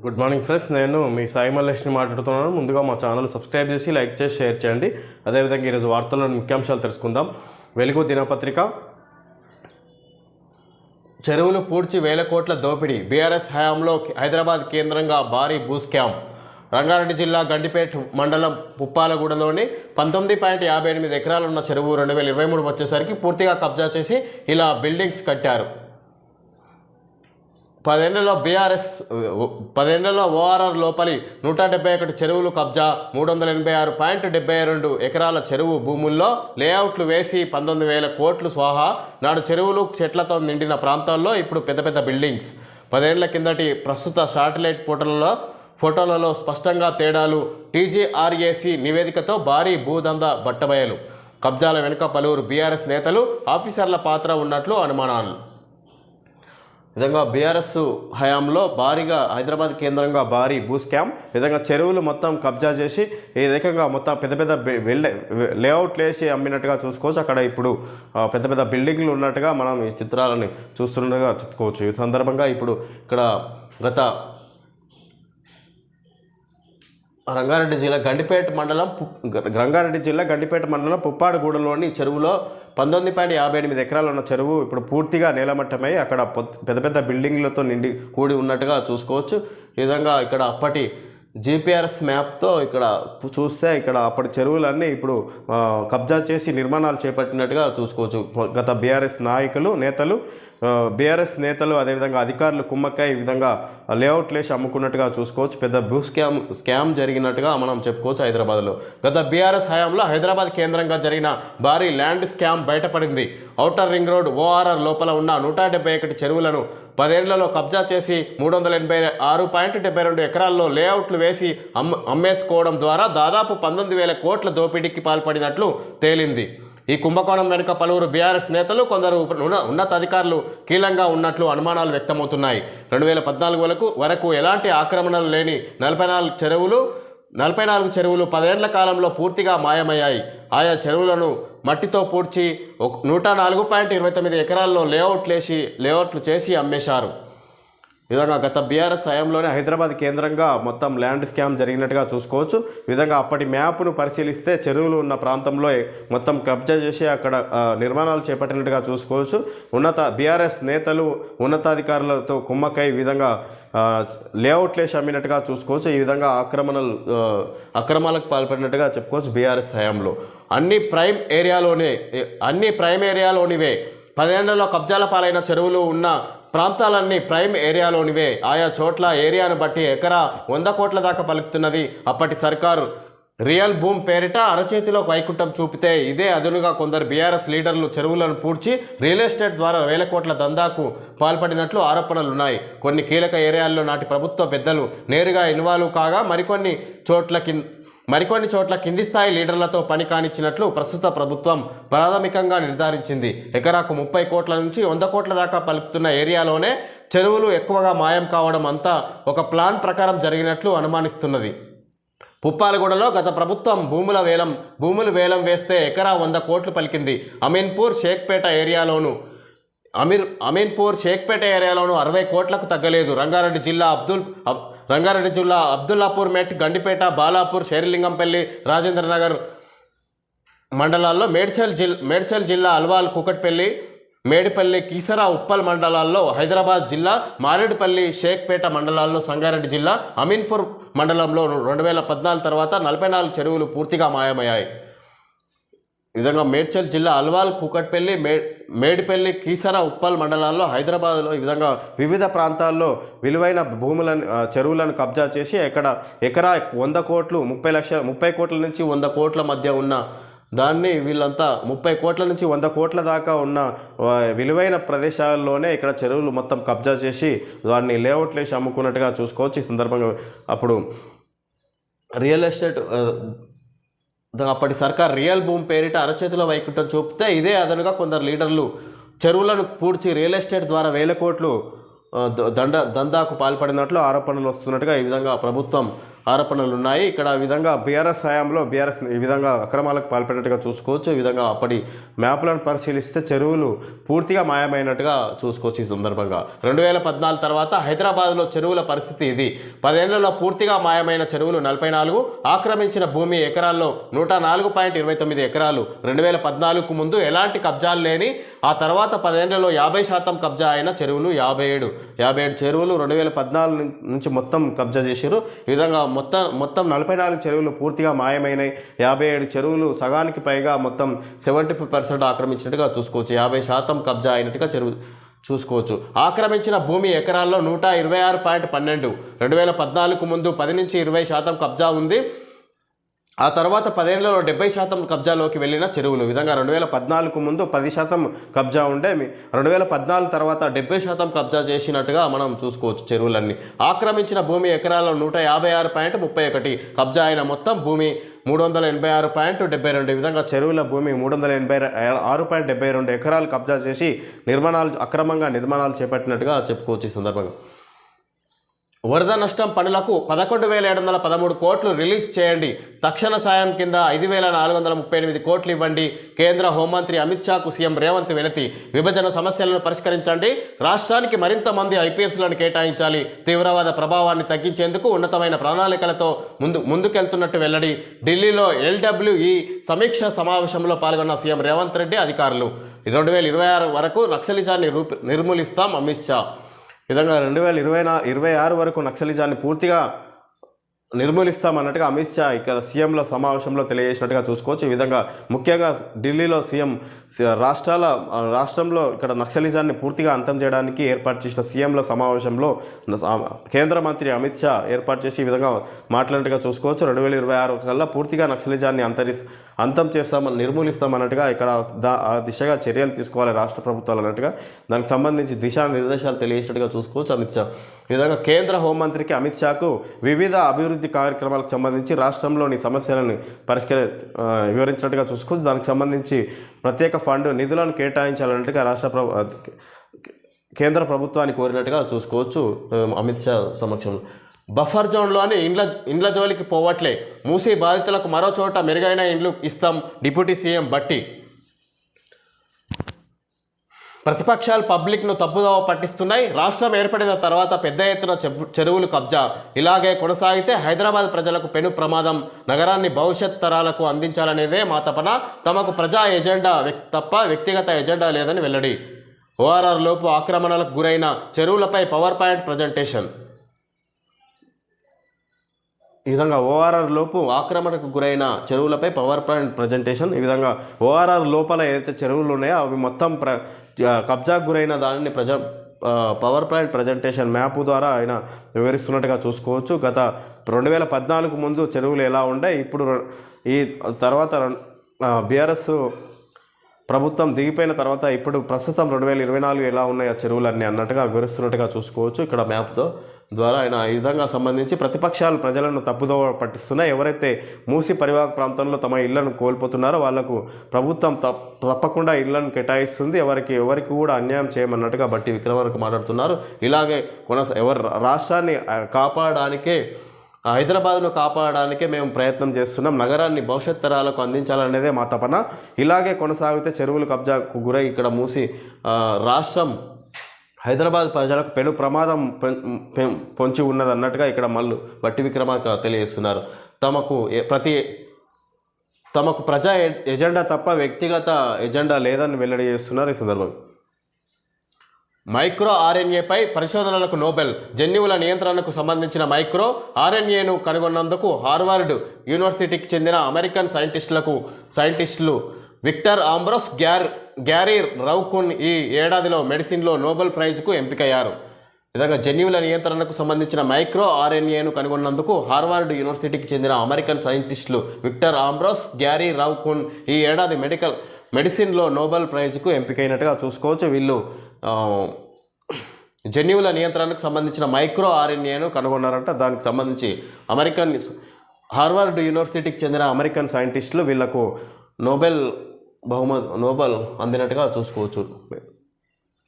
Good morning friends, నేను మీ సాయి మల్లేష్ని మాట్లాడుతున్నాను. ముందుగా మా ఛానల్ సబ్స్క్రైబ్ చేసి లైక్ చేసి షేర్ చేయండి. అదేవిధంగా ఈరోజు వార్తల్లోని ముఖ్యాంశాలు తెలుసుకుందాం. వెలుగు దినపత్రిక, చెరువులు పూడ్చి వేల కోట్ల దోపిడీ, బీఆర్ఎస్ హయాంలో హైదరాబాద్ కేంద్రంగా భారీ భూ స్కామ్. రంగారెడ్డి జిల్లా గండిపేట్ మండలం పుప్పాలగూడలోని 19.58 ఎకరాలున్న చెరువు 2023 వచ్చేసరికి పూర్తిగా కబ్జా చేసి ఇలా బిల్డింగ్స్ కట్టారు. 10 ఏళ్లలో ఓఆర్ఆర్ లోపలి 171 చెరువులు కబ్జా, 386.72 ఎకరాల చెరువు భూముల్లో లేఅవుట్లు వేసి 19,000 కోట్లు స్వాహా. నాడు చెరువులు చెట్లతో నిండిన ప్రాంతాల్లో ఇప్పుడు పెద్ద పెద్ద బిల్డింగ్స్. 10 ఏళ్ల కిందటి ప్రస్తుత శాటిలైట్ ఫోటోలలో స్పష్టంగా తేడాలు. టీజీఆర్ఏసీ నివేదికతో భారీ భూదందా బట్టబయలు. కబ్జాల వెనుక పలువురు బీఆర్ఎస్ నేతలు, ఆఫీసర్ల పాత్ర ఉన్నట్లు అనుమానాలు. విధంగా బీఆర్ఎస్ హయాంలో భారీగా హైదరాబాద్ కేంద్రంగా భారీ భూ స్కామ్. విధంగా చెరువులు మొత్తం కబ్జా చేసి ఈ రకంగా మొత్తం పెద్ద పెద్ద లేఅవుట్లు వేసి అమ్మినట్టుగా చూసుకోవచ్చు. అక్కడ ఇప్పుడు పెద్ద పెద్ద బిల్డింగ్లు ఉన్నట్టుగా మనం ఈ చిత్రాలని చూస్తున్నట్టుగా చెప్పుకోవచ్చు. ఈ సందర్భంగా ఇప్పుడు ఇక్కడ రంగారెడ్డి జిల్లా గండిపేట మండలం పుప్పాడగూడలోని చెరువులో 19.58 ఎకరాలు ఉన్న చెరువు ఇప్పుడు పూర్తిగా నేలమట్టమై అక్కడ పెద్ద పెద్ద బిల్డింగ్లతో కూడి ఉన్నట్టుగా చూసుకోవచ్చు. ఈ విధంగా ఇక్కడ అప్పటి జీపీఆర్ఎస్ మ్యాప్తో ఇక్కడ చూస్తే ఇక్కడ అప్పటి చెరువులన్నీ ఇప్పుడు కబ్జా చేసి నిర్మాణాలు చేపట్టినట్టుగా చూసుకోవచ్చు. గత బీఆర్ఎస్ నేతలు అదేవిధంగా అధికారులు కుమ్మక్కై ఈ విధంగా లేఅవుట్లు వేసి అమ్ముకున్నట్టుగా చూసుకోవచ్చు. పెద్ద భూ స్కామ్ జరిగినట్టుగా మనం చెప్పుకోవచ్చు. హైదరాబాద్లో గత బీఆర్ఎస్ హయాంలో హైదరాబాద్ కేంద్రంగా జరిగిన భారీ ల్యాండ్ స్కామ్ బయటపడింది. ఔటర్ రింగ్ రోడ్ ఓఆర్ఆర్ లోపల ఉన్న 171 చెరువులను 10 ఏళ్లలో కబ్జా చేసి 386.72 ఎకరాల్లో లేఅవుట్లు వేసి అమ్మేసుకోవడం ద్వారా దాదాపు 19,000 కోట్ల దోపిడీకి పాల్పడినట్లు తేలింది. ఈ కుంభకోణం వెనుక పలువురు బీఆర్ఎస్ నేతలు, కొందరు ఉన్నతాధికారులు కీలకంగా ఉన్నట్లు అనుమానాలు వ్యక్తమవుతున్నాయి. 2014 వరకు ఎలాంటి ఆక్రమణలు లేని 44 చెరువులు 10 ఏళ్ల కాలంలో పూర్తిగా మాయమయ్యాయి. ఆయా చెరువులను మట్టితో పూడ్చి 104.29 ఎకరాల్లో లేఅవుట్లు చేసి అమ్మేశారు. విధంగా గత బీఆర్ఎస్ హయాంలోనే హైదరాబాద్ కేంద్రంగా మొత్తం ల్యాండ్ స్కామ్ జరిగినట్టుగా చూసుకోవచ్చు. విధంగా అప్పటి మ్యాప్ను పరిశీలిస్తే చెరువులు ఉన్న ప్రాంతంలో మొత్తం కబ్జా చేసి అక్కడ నిర్మాణాలు చేపట్టినట్టుగా చూసుకోవచ్చు. బీఆర్ఎస్ నేతలు ఉన్నతాధికారులతో కుమ్మక్కై ఈ విధంగా లేఅవుట్లు వేసి అమ్మినట్టుగా చూసుకోవచ్చు. ఈ విధంగా అక్రమాలకు పాల్పడినట్టుగా చెప్పుకోవచ్చు. బీఆర్ఎస్ హయాంలో అన్ని ప్రైమ్ ఏరియాలోనివే 10 ఏళ్లలో కబ్జాల పాలైన చెరువులు ఉన్న ప్రాంతాలన్నీ ప్రైమ్ ఏరియాలోనివే. ఆయా చోట్ల ఏరియాను బట్టి ఎకరా 100 కోట్ల దాకా పలుకుతున్నది. అప్పటి సర్కారు రియల్ భూమ్ పేరిట అరచేతిలో వైకుంఠం చూపితే ఇదే అదునుగా కొందరు బీఆర్ఎస్ లీడర్లు చెరువులను పూడ్చి రియల్ ఎస్టేట్ ద్వారా వేల కోట్ల దందాకు పాల్పడినట్లు ఆరోపణలున్నాయి. కొన్ని కీలక ఏరియాల్లో నాటి ప్రభుత్వ పెద్దలు నేరుగా ఇన్వాల్వ్ కాగా మరికొన్ని చోట్ల కింది స్థాయి లీడర్లతో పని కానిచ్చినట్లు ప్రస్తుత ప్రభుత్వం ప్రాథమికంగా నిర్ధారించింది. ఎకరాకు 30 కోట్ల నుంచి 100 కోట్ల దాకా పలుకుతున్న ఏరియాలోనే చెరువులు ఎక్కువగా మాయం కావడం అంతా ఒక ప్లాన్ ప్రకారం జరిగినట్లు అనుమానిస్తున్నది. పుప్పాలగూడలో గత ప్రభుత్వం భూములు వేలం వేస్తే ఎకరా 100 కోట్లు పలికింది. అమీన్పూర్ షేక్పేట ఏరియాలోను 60 కోట్లకు తగ్గలేదు. రంగారెడ్డి జిల్లా అబ్దుల్లాపూర్ మెట్, గండిపేట, బాలాపూర్, శేరిలింగంపల్లి, రాజేంద్రనగర్ మండలాల్లో, మేడ్చల్ జిల్లా అల్వాల్, కుకట్పల్లి, మేడిపల్లి, కీసరా, ఉప్పల్ మండలాల్లో, హైదరాబాద్ జిల్లా మారేడుపల్లి, షేక్పేట మండలాల్లో, సంగారెడ్డి జిల్లా అమీన్పూర్ మండలంలో 2014 తర్వాత 44 చెరువులు పూర్తిగా మాయమయ్యాయి. ఈ విధంగా మేడ్చల్ జిల్లా అల్వాల్, కుకట్పల్లి, మేడిపల్లి, కీసర, ఉప్పల్ మండలాల్లో, హైదరాబాద్లో ఈ విధంగా వివిధ ప్రాంతాల్లో విలువైన చెరువులను కబ్జా చేసి ఎకరా 100 కోట్లు 30 కోట్ల నుంచి 100 కోట్ల మధ్య ఉన్న దాన్ని వీళ్ళంతా 30 కోట్ల నుంచి 100 కోట్ల దాకా ఉన్న విలువైన ప్రదేశాల్లోనే ఇక్కడ చెరువులు మొత్తం కబ్జా చేసి వాటిని లేఅవుట్లు వేసి అమ్ముకున్నట్టుగా చూసుకోవచ్చు. ఈ సందర్భంగా అప్పుడు రియల్ ఎస్టేట్ అప్పటి సర్కార్ రియల్ భూమి పేరిట అరచేతిలో వైకుంఠం చూపితే ఇదే అదనుగా కొందరు లీడర్లు చెరువులను పూడ్చి రియల్ ఎస్టేట్ ద్వారా వేల కోట్లు దందాకు పాల్పడినట్లు ఆరోపణలు వస్తున్నట్టుగా ఈ విధంగా ప్రభుత్వం ఆరోపణలు ఉన్నాయి. ఇక్కడ ఈ విధంగా బీఆర్ఎస్ హయాంలో బీఆర్ఎస్ ఈ విధంగా అక్రమాలకు పాల్పడినట్టుగా చూసుకోవచ్చు. ఈ విధంగా అప్పటి మ్యాప్లను పరిశీలిస్తే చెరువులు పూర్తిగా మాయమైనట్టుగా చూసుకోవచ్చు. ఈ సందర్భంగా 2014 తర్వాత హైదరాబాద్లో చెరువుల పరిస్థితి ఇది. 10 ఏళ్లలో పూర్తిగా మాయమైన చెరువులు 44, ఆక్రమించిన భూమి ఎకరాల్లో 104.29 ఎకరాలు. 2014కు ముందు ఎలాంటి కబ్జాలు లేని, ఆ తర్వాత 10 ఏళ్లలో 50% కబ్జా అయిన చెరువులు 57 చెరువులు 2014 నుంచి మొత్తం కబ్జా చేశారు. ఈ విధంగా మొత్తం 44 చెరువులు పూర్తిగా మాయమైనాయి. 57 చెరువులు సగానికి పైగా మొత్తం 75% ఆక్రమించినట్టుగా చూసుకోవచ్చు. 50% కబ్జా అయినట్టుగా చెరువు చూసుకోవచ్చు. ఆక్రమించిన భూమి ఎకరాల్లో 126.12. 2014కు ముందు 10 నుంచి 20% కబ్జా ఉంది. ఆ తర్వాత 10 ఏళ్లలో 70% కబ్జాలోకి వెళ్ళిన చెరువులు. విధంగా 2014కు ముందు 10% కబ్జా ఉండే, 2014 తర్వాత 70% కబ్జా చేసినట్టుగా మనం చూసుకోవచ్చు చెరువులన్నీ. ఆక్రమించిన భూమి ఎకరాల్లో 156.31. కబ్జా అయిన మొత్తం భూమి 386.72. విధంగా చెరువుల భూమి 386.72 ఎకరాలు కబ్జా చేసి అక్రమంగా నిర్మాణాలు చేపట్టినట్టుగా చెప్పుకోవచ్చు. ఈ సందర్భంగా వరద నష్టం పనులకు 11,713 కోట్లు రిలీజ్ చేయండి. తక్షణ సాయం కింద 5,438 కోట్లు ఇవ్వండి. కేంద్ర హోంమంత్రి అమిత్ షాకు సీఎం రేవంత్ వినతి. విభజన సమస్యలను పరిష్కరించండి. రాష్ట్రానికి మరింత మంది ఐపీఎస్లను కేటాయించాలి. తీవ్రవాద ప్రభావాన్ని తగ్గించేందుకు ఉన్నతమైన ప్రణాళికలతో ముందుకెళ్తున్నట్టు వెల్లడి. ఢిల్లీలో LWE సమీక్ష సమావేశంలో పాల్గొన్న సీఎం రేవంత్ రెడ్డి అధికారులు. 2026 వరకు నక్సలిజాన్ని నిర్మూలిస్తాం అమిత్ షా. విధంగా 2026 వరకు నక్సలిజాన్ని పూర్తిగా నిర్మూలిస్తామన్నట్టుగా అమిత్ షా ఇక్కడ సీఎంల సమావేశంలో తెలియజేసినట్టుగా చూసుకోవచ్చు. ఈ విధంగా ముఖ్యంగా ఢిల్లీలో రాష్ట్రంలో ఇక్కడ నక్సలిజాన్ని పూర్తిగా అంతం చేయడానికి ఏర్పాటు చేసిన సీఎంల సమావేశంలో కేంద్ర మంత్రి అమిత్ షా ఏర్పాటు చేసి ఈ విధంగా మాట్లాడినట్టుగా చూసుకోవచ్చు. 2026 కల్లా పూర్తిగా నక్సలిజాన్ని అంతం చేస్తామని నిర్మూలిస్తామన్నట్టుగా ఇక్కడ ఆ దిశగా చర్యలు తీసుకోవాలి రాష్ట్ర ప్రభుత్వాలు అన్నట్టుగా దానికి సంబంధించి దిశానిర్దేశాలు తెలియజేసినట్టుగా చూసుకోవచ్చు అమిత్ షా. ఈ విధంగా కేంద్ర హోంమంత్రికి అమిత్ షాకు వివిధ అభివృద్ధి కార్యక్రమాలకు సంబంధించి రాష్ట్రంలోని సమస్యలను వివరించినట్టుగా చూసుకోవచ్చు. దానికి సంబంధించి ప్రత్యేక ఫండ్ నిధులను కేటాయించాలన్నట్టుగా కేంద్ర ప్రభుత్వాన్ని కోరినట్టుగా చూసుకోవచ్చు అమిత్ షా సమక్షంలో. బఫర్ జోన్లోని ఇండ్ల జోలికి పోవట్లే. మూసీ బాధితులకు మరో చోట మెరుగైన ఇండ్లు ఇస్తాం. డిప్యూటీ సీఎం బట్టి. ప్రతిపక్షాలు పబ్లిక్ను తప్పుదోవ పట్టిస్తున్నాయి. రాష్ట్రం ఏర్పడిన తర్వాత పెద్ద ఎత్తున చెరువులు కబ్జా ఇలాగే కొనసాగితే హైదరాబాద్ ప్రజలకు పెను ప్రమాదం. నగరాన్ని భవిష్యత్ తరాలకు అందించాలనేదే మా తపన. తమకు ప్రజా ఎజెండా తప్ప వ్యక్తిగత ఎజెండా లేదని వెల్లడి. ORR లోపు ఆక్రమణలకు గురైన చెరువులపై పవర్ పాయింట్ ప్రజెంటేషన్. ఈ విధంగా ORR లోపు ఆక్రమణకు గురైన చెరువులపై పవర్ పాయింట్ ప్రజెంటేషన్. ఈ విధంగా ORR లోపల ఏదైతే చెరువులు ఉన్నాయో అవి మొత్తం కబ్జాకు గురైన దానిని పవర్ పాయింట్ ప్రజెంటేషన్ మ్యాప్ ద్వారా ఆయన వివరిస్తున్నట్టుగా చూసుకోవచ్చు. గత 2014కు ముందు చెరువులు ఎలా ఉండే, ఇప్పుడు ఈ తర్వాత బీఆర్ఎస్ ప్రభుత్వం దిగిపోయిన తర్వాత ఇప్పుడు ప్రస్తుతం 2024 ఎలా ఉన్నాయో చెరువులన్నీ అన్నట్టుగా వివరిస్తున్నట్టుగా చూసుకోవచ్చు ఇక్కడ మ్యాప్తో ద్వారా. ఆయన ఈ విధంగా సంబంధించి ప్రతిపక్షాలు ప్రజలను తప్పుదోవ పట్టిస్తున్నాయి. ఎవరైతే మూసి పరివాహక ప్రాంతంలో తమ ఇళ్లను కోల్పోతున్నారో వాళ్లకు ప్రభుత్వం తప్పకుండా ఇళ్లను కేటాయిస్తుంది. ఎవరికి కూడా అన్యాయం చేయమన్నట్టుగా బట్టి విక్రమార్క మాట్లాడుతున్నారు. ఇలాగే రాష్ట్రాన్ని కాపాడడానికే, హైదరాబాద్ను కాపాడడానికే మేము ప్రయత్నం చేస్తున్నాం. నగరాన్ని భవిష్యత్ తరాలకు అందించాలనేదే మా తపన. ఇలాగే కొనసాగితే చెరువులు కబ్జాకు గురై ఇక్కడ మూసి రాష్ట్రం హైదరాబాద్ ప్రజలకు పెను ప్రమాదం పొంచి ఉన్నదన్నట్టుగా ఇక్కడ మళ్ళీ బట్టి విక్రమార్క తెలియజేస్తున్నారు. తమకు ప్రజా ఎజెండా తప్ప వ్యక్తిగత ఎజెండా లేదని వెల్లడి చేస్తున్నారు. ఈ సందర్భంగా మైక్రో RNAపై పరిశోధనలకు నోబెల్. జన్యువుల నియంత్రణకు సంబంధించిన మైక్రో RNAను కనుగొన్నందుకు హార్వర్డ్ యూనివర్సిటీకి చెందిన అమెరికన్ సైంటిస్టులు విక్టర్ ఆంబ్రోస్, గ్యారీ రౌకున్ ఈ ఏడాదిలో మెడిసిన్లో నోబెల్ ప్రైజ్కు ఎంపికయ్యారు. విధంగా జన్యువుల నియంత్రణకు సంబంధించిన మైక్రో RNAను కనుగొన్నందుకు హార్వర్డ్ యూనివర్సిటీకి చెందిన అమెరికన్ సైంటిస్టులు విక్టర్ ఆంబ్రోస్, గ్యారీ రౌకున్ ఈ ఏడాది మెడిసిన్లో నోబెల్ ప్రైజ్కు ఎంపికైనట్టుగా చూసుకోవచ్చు. వీళ్ళు జన్యువుల నియంత్రణకు సంబంధించిన మైక్రో RNAను కనుగొన్నారంట. దానికి సంబంధించి హార్వర్డ్ యూనివర్సిటీకి చెందిన అమెరికన్ సైంటిస్టులు వీళ్లకు నోబెల్ అందినట్టుగా చూసుకోవచ్చు.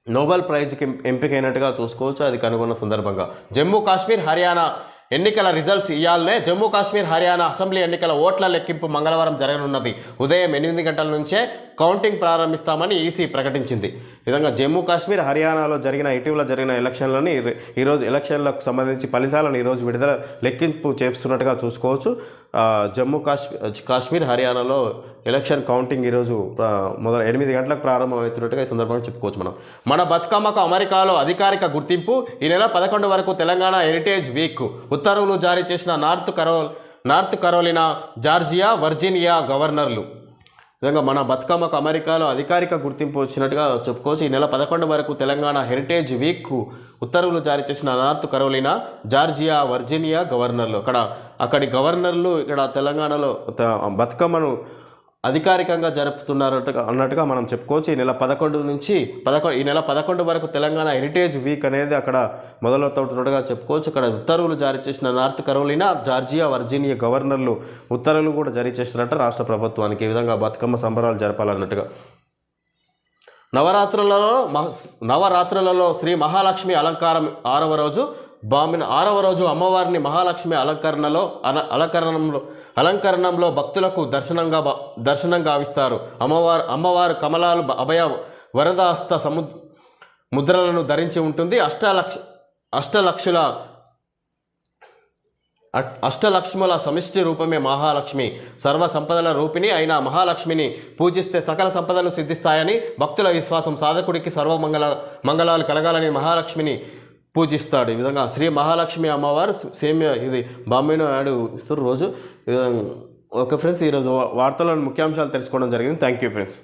నోబెల్ ప్రైజ్కి ఎంపికైనట్టుగా చూసుకోవచ్చు అది కనుగొన్న సందర్భంగా. జమ్మూ కాశ్మీర్, హర్యానా ఎన్నికల రిజల్ట్స్ ఇయాలనే జమ్మూ కాశ్మీర్ హర్యానా అసెంబ్లీ ఎన్నికల ఓట్ల లెక్కింపు మంగళవారం జరగనున్నది. ఉదయం 8 గంటల నుంచే కౌంటింగ్ ప్రారంభిస్తామని ఈసీ ప్రకటించింది. ఈ విధంగా జమ్మూ కాశ్మీర్ హర్యానాలో ఇటీవల జరిగిన ఎలక్షన్లని ఈరోజు ఎలక్షన్లకు సంబంధించి ఫలితాలను ఈరోజు లెక్కింపు చేస్తున్నట్టుగా చూసుకోవచ్చు. జమ్మూ కాశ్మీర్ హర్యానాలో ఎలక్షన్ కౌంటింగ్ ఈరోజు 8 గంటలకు ప్రారంభమవుతున్నట్టుగా ఈ సందర్భంగా చెప్పుకోవచ్చు. మన బతుకమ్మకు అమెరికాలో అధికారిక గుర్తింపు. ఈ నెల 11 వరకు తెలంగాణ హెరిటేజ్ వీక్ ఉత్తర్వులు జారీ చేసిన నార్త్ కరోలినా, జార్జియా, వర్జీనియా గవర్నర్లు. విధంగా మన బతుకమ్మకు అమెరికాలో అధికారిక గుర్తింపు వచ్చినట్టుగా చెప్పుకోవచ్చు. ఈ నెల 11 వరకు తెలంగాణ హెరిటేజ్ వీక్ ఉత్తర్వులు జారీ చేసిన నార్త్ కరోలినా, జార్జియా, వర్జీనియా గవర్నర్లు. అక్కడి గవర్నర్లు ఇక్కడ తెలంగాణలో బతుకమ్మను అధికారికంగా జరుపుతున్నారు అన్నట్టుగా మనం చెప్పుకోవచ్చు. ఈ నెల 11 వరకు తెలంగాణ హెరిటేజ్ వీక్ అనేది అక్కడ మొదలవుతున్నట్టుగా చెప్పుకోవచ్చు. ఇక్కడ ఉత్తర్వులు జారీ చేసిన నార్త్ కరోలినా, జార్జియా, వర్జీనియా గవర్నర్లు ఉత్తర్వులు కూడా జారీ చేసినట్టు రాష్ట్ర ప్రభుత్వానికి. ఈ విధంగా బతుకమ్మ సంబరాలు జరపాలన్నట్టుగా. నవరాత్రులలో శ్రీ మహాలక్ష్మి అలంకారం 6వ రోజు. 6వ రోజు అమ్మవారిని మహాలక్ష్మి అలంకరణంలో భక్తులకు దర్శనం గావిస్తారు. అమ్మవారు కమలాలు, అభయ వరదహస్త ముద్రలను ధరించి ఉంటుంది. అష్టలక్ష్ముల సమిష్టి రూపమే మహాలక్ష్మి. సర్వ సంపదల రూపిణి అయిన మహాలక్ష్మిని పూజిస్తే సకల సంపదలు సిద్ధిస్తాయని భక్తుల విశ్వాసం. సాధకుడికి మంగళాలు కలగాలని మహాలక్ష్మిని పూజిస్తాడు. ఈ విధంగా శ్రీ మహాలక్ష్మి అమ్మవారు ఇది బాంబేలో ఇస్తారు రోజు. ఓకే ఫ్రెండ్స్, ఈరోజు వార్తలను ముఖ్యాంశాలు తెలుసుకోవడం జరిగింది. Thank you friends.